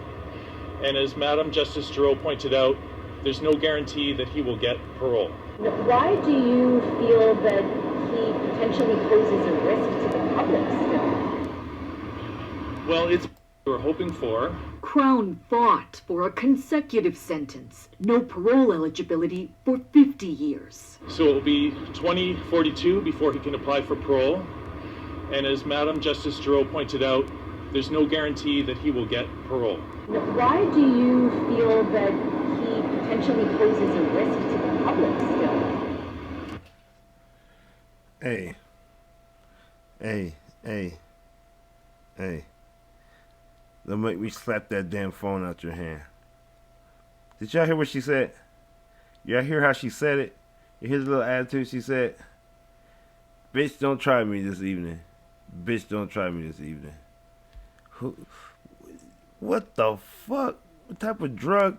and as Madam Justice Giroux pointed out, there's no guarantee that he will get parole. Why do you feel that he potentially poses a risk to the public still? Well, it's what we were hoping for. Crown fought for a consecutive sentence, no parole eligibility for 50 years. So it will be 2042 before he can apply for parole, and as Madam Justice Giroux pointed out, there's no guarantee that he will get parole. Why do you feel that he potentially poses a risk to the public still? Hey. Don't make me slap that damn phone out your hand. Did y'all hear what she said? Y'all hear how she said it? You hear the little attitude she said? Bitch, don't try me this evening. Bitch, don't try me this evening. What the fuck? What type of drug?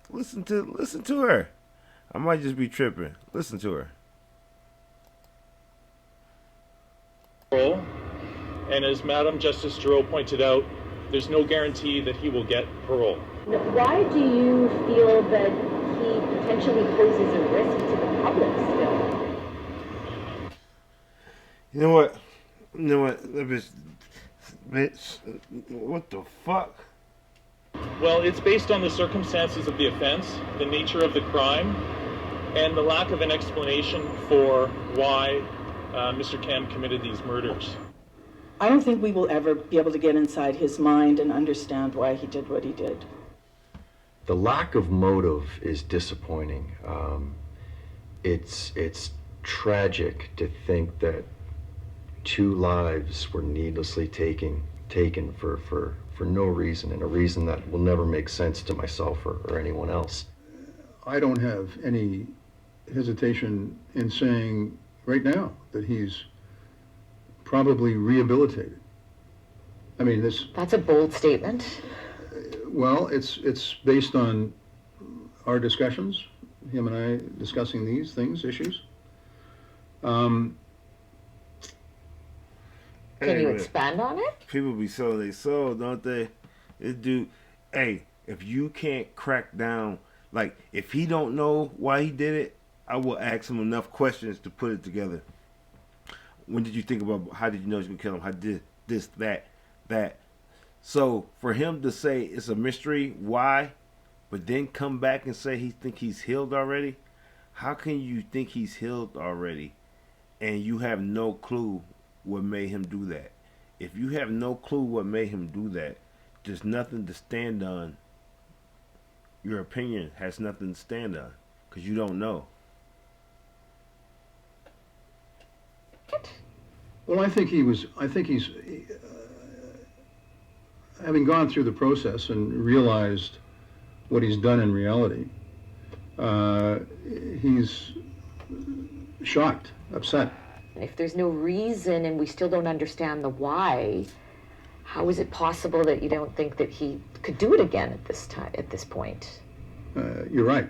Listen to her. I might just be tripping. Listen to her. And as Madam Justice Giroux pointed out, there's no guarantee that he will get parole. Why do you feel that he potentially poses a risk to the public still? You know what? That bitch, what the fuck? Well, it's based on the circumstances of the offense, the nature of the crime, and the lack of an explanation for why Mr. Cam committed these murders. I don't think we will ever be able to get inside his mind and understand why he did what he did. The lack of motive is disappointing. It's tragic to think that 2 lives were needlessly taken for no reason, and a reason that will never make sense to myself or anyone else. I don't have any hesitation in saying right now that he's probably rehabilitated. I mean, That's a bold statement. Well, it's based on our discussions, him and I discussing these issues. Can you expand on it? People be selling their soul, don't they? If you can't crack down, like, if he don't know why he did it, I will ask him enough questions to put it together. When did you think about, how did you know he was going to kill him? How did this, that? So for him to say it's a mystery, why, but then come back and say he think he's healed already? How can you think he's healed already and you have no clue what made him do that? if you have no clue what made him do that, there's nothing to stand on. Your opinion has nothing to stand on because you don't know. Well, I think he's having gone through the process and realized what he's done in reality. He's shocked, upset. If there's no reason and we still don't understand the why, how is it possible that you don't think that he could do it again at this point? You're right.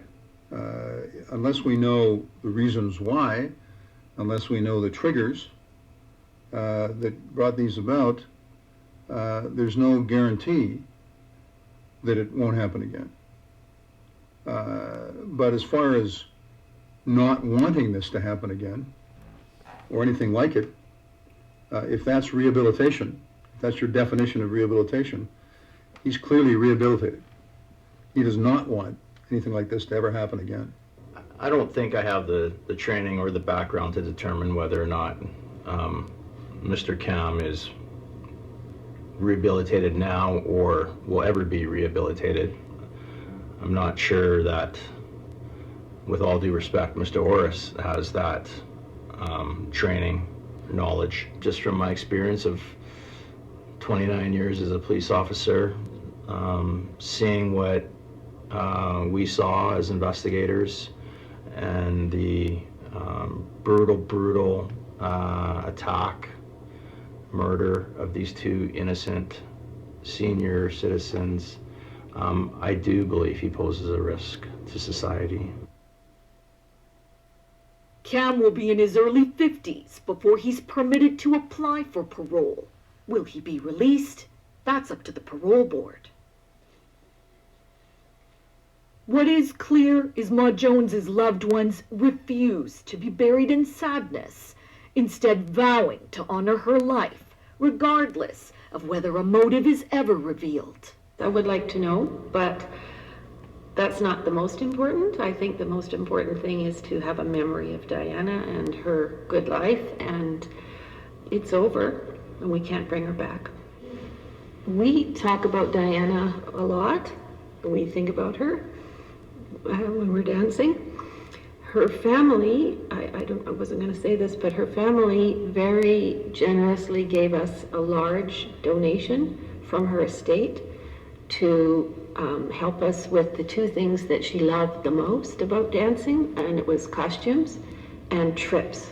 Unless we know the reasons why, unless we know the triggers that brought these about, there's no guarantee that it won't happen again. But as far as not wanting this to happen again, or anything like it, if that's rehabilitation, if that's your definition of rehabilitation, he's clearly rehabilitated. He does not want anything like this to ever happen again. I don't think I have the training or the background to determine whether or not Mr. Cam is rehabilitated now or will ever be rehabilitated. I'm not sure that, with all due respect, Mr. Orris has that training, knowledge. Just from my experience of 29 years as a police officer, seeing what we saw as investigators and the brutal attack, murder of these two innocent senior citizens, I do believe he poses a risk to society. Cam will be in his early 50s before he's permitted to apply for parole. Will he be released? That's up to the parole board. What is clear is Ma Jones's loved ones refuse to be buried in sadness, instead vowing to honor her life, regardless of whether a motive is ever revealed. I would like to know, but that's not the most important. I think the most important thing is to have a memory of Diana and her good life, and it's over, and we can't bring her back. We talk about Diana a lot. We think about her when we're dancing. Her family, I wasn't going to say this, but her family very generously gave us a large donation from her estate to help us with the two things that she loved the most about dancing, and it was costumes and trips.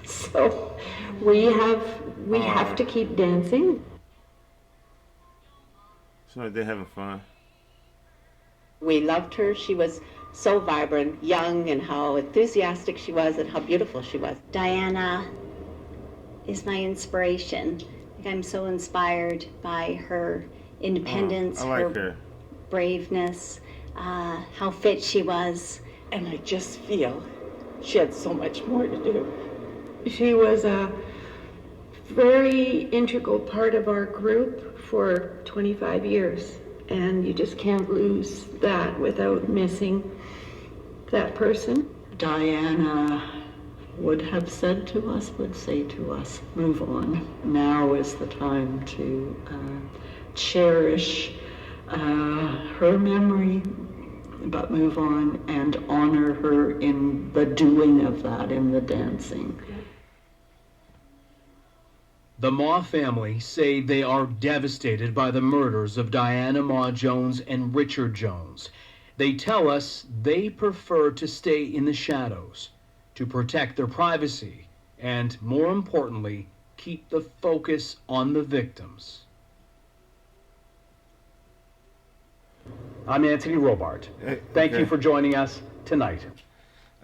So we have to keep dancing. So they're having fun. We loved her. She was so vibrant, young, and how enthusiastic she was and how beautiful she was. Diana is my inspiration. I'm so inspired by her independence, I like her braveness, how fit she was. And I just feel she had so much more to do. She was a very integral part of our group for 25 years, and you just can't lose that without missing that person. Diana would have said to us, would say to us, move on. Now is the time to cherish her memory, but move on and honor her in the doing of that, in the dancing. The Ma family say they are devastated by the murders of Diana Ma Jones and Richard Jones. They tell us they prefer to stay in the shadows to protect their privacy and, more importantly, keep the focus on the victims. I'm Anthony Robart. Thank you for joining us tonight.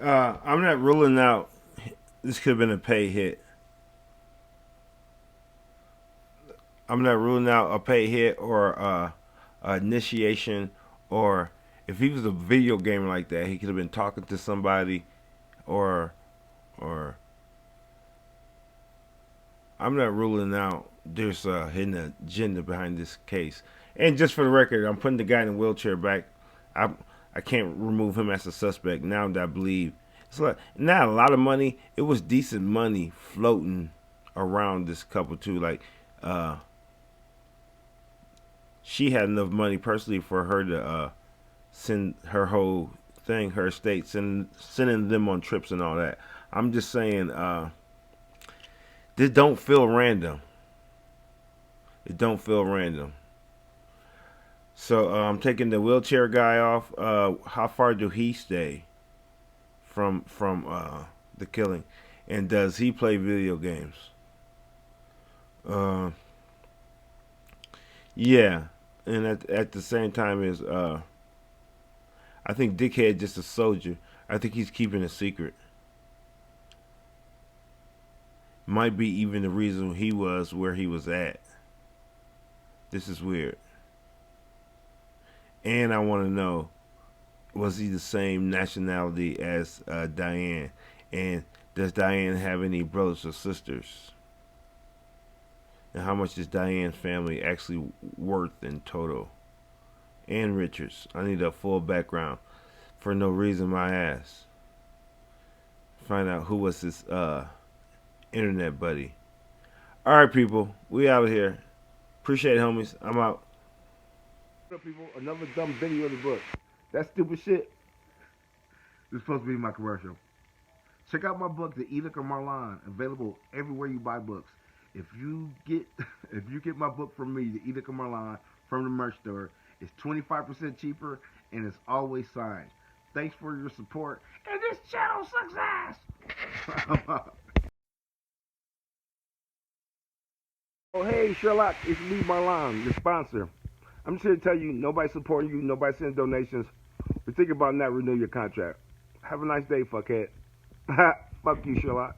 I'm not ruling out this could have been a pay hit. I'm not ruling out a pay hit or initiation, or if he was a video gamer like that, he could have been talking to somebody, or I'm not ruling out there's a hidden agenda behind this case. And just for the record, I'm putting the guy in the wheelchair back. I can't remove him as a suspect now that I believe it's not a lot of money. It was decent money floating around this couple too. Like she had enough money personally for her to send her whole thing, her estate, sending them on trips and all that. I'm just saying, this don't feel random. It don't feel random. So I'm taking the wheelchair guy off. How far do he stay from the killing, and does he play video games? Yeah, and at the same time is I think Dickhead just a soldier. I think he's keeping a secret. Might be even the reason he was where he was at. This is weird. And I want to know, was he the same nationality as Diane? And does Diane have any brothers or sisters? And how much is Diane's family actually worth in total? And Richards. I need a full background. For no reason, my ass. Find out who was his internet buddy. Alright, people. We out of here. Appreciate it, homies. I'm out. What up, people? Another dumb video of the book. That stupid shit. This is supposed to be my commercial. Check out my book, The Edict of Marlawn, available everywhere you buy books. If you get my book from me, The Edict of Marlawn, from the merch store, it's 25% cheaper and it's always signed. Thanks for your support, and this channel sucks ass. Oh hey Sherlock, it's me Marlawn, your sponsor. I'm just here to tell you, nobody supporting you, nobody sending donations. We're thinking about not renewing your contract. Have a nice day, fuckhead. Fuck you, Sherlock.